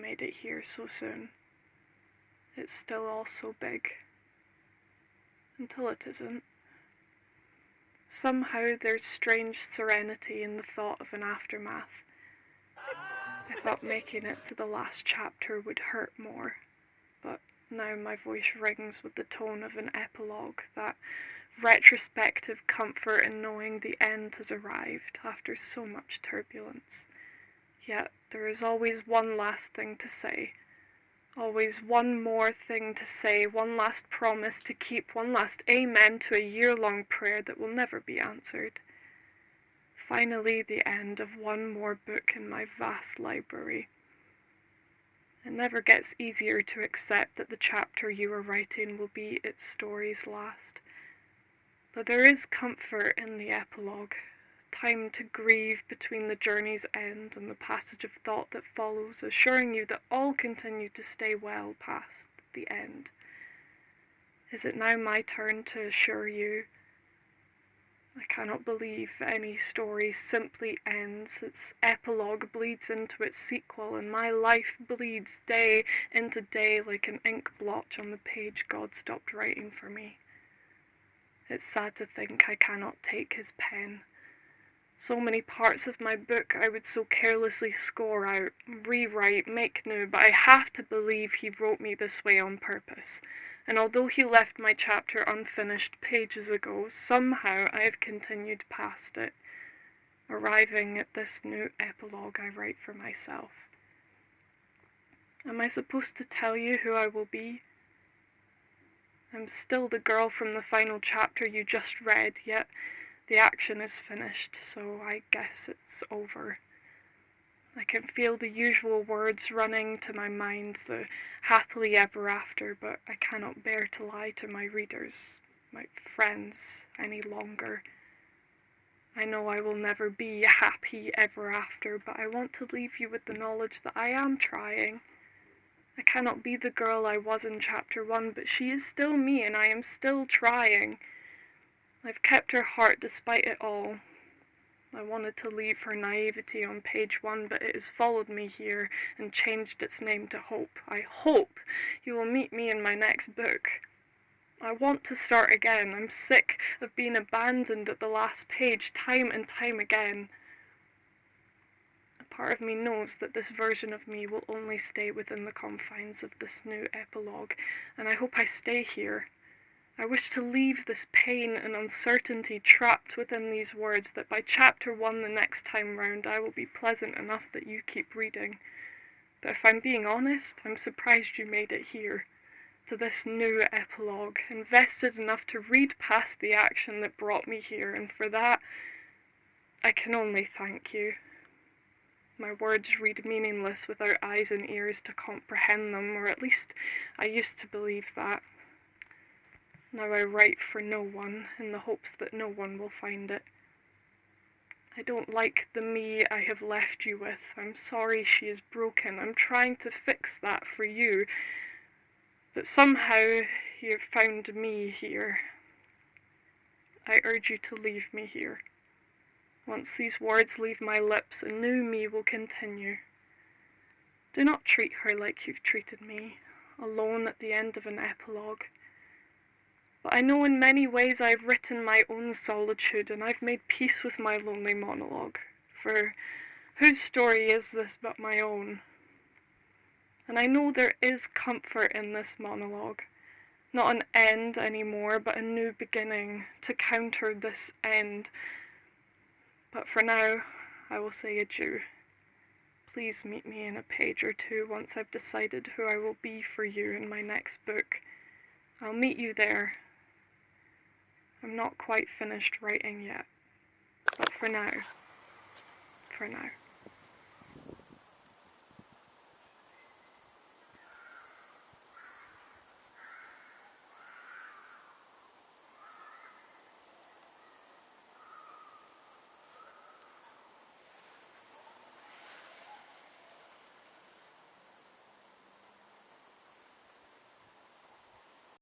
made it here so soon. It's still all so big. Until it isn't. Somehow there's strange serenity in the thought of an aftermath. I thought making it to the last chapter would hurt more, but now my voice rings with the tone of an epilogue, that retrospective comfort in knowing the end has arrived after so much turbulence. Yet there is always one last thing to say. Always one more thing to say, one last promise to keep, one last amen to a year-long prayer that will never be answered. Finally, the end of one more book in my vast library. It never gets easier to accept that the chapter you are writing will be its story's last. But there is comfort in the epilogue, time to grieve between the journey's end and the passage of thought that follows, assuring you that all continue to stay well past the end. Is it now my turn to assure you? I cannot believe any story simply ends. Its epilogue bleeds into its sequel, and my life bleeds day into day like an ink blotch on the page God stopped writing for me. It's sad to think I cannot take his pen. So many parts of my book I would so carelessly score out, rewrite, make new, but I have to believe he wrote me this way on purpose. And although he left my chapter unfinished pages ago, somehow I have continued past it, arriving at this new epilogue I write for myself. Am I supposed to tell you who I will be? I'm still the girl from the final chapter you just read, yet the action is finished, so I guess it's over. I can feel the usual words running to my mind, the happily ever after, but I cannot bear to lie to my readers, my friends, any longer. I know I will never be happy ever after, but I want to leave you with the knowledge that I am trying. I cannot be the girl I was in chapter 1, but she is still me, and I am still trying. I've kept her heart despite it all. I wanted to leave her naivety on page 1, but it has followed me here and changed its name to Hope. I hope you will meet me in my next book. I want to start again. I'm sick of being abandoned at the last page time and time again. A part of me knows that this version of me will only stay within the confines of this new epilogue, and I hope I stay here. I wish to leave this pain and uncertainty trapped within these words, that by chapter 1 the next time round I will be pleasant enough that you keep reading. But if I'm being honest, I'm surprised you made it here, to this new epilogue, invested enough to read past the action that brought me here, and for that I can only thank you. My words read meaningless without eyes and ears to comprehend them, or at least I used to believe that. Now I write for no one, in the hopes that no one will find it. I don't like the me I have left you with. I'm sorry she is broken. I'm trying to fix that for you. But somehow you have found me here. I urge you to leave me here. Once these words leave my lips, a new me will continue. Do not treat her like you've treated me, alone at the end of an epilogue. But I know in many ways I've written my own solitude, and I've made peace with my lonely monologue. For whose story is this but my own? And I know there is comfort in this monologue. Not an end anymore, but a new beginning to counter this end. But for now, I will say adieu. Please meet me in a page or two once I've decided who I will be for you in my next book. I'll meet you there. I'm not quite finished writing yet, but for now.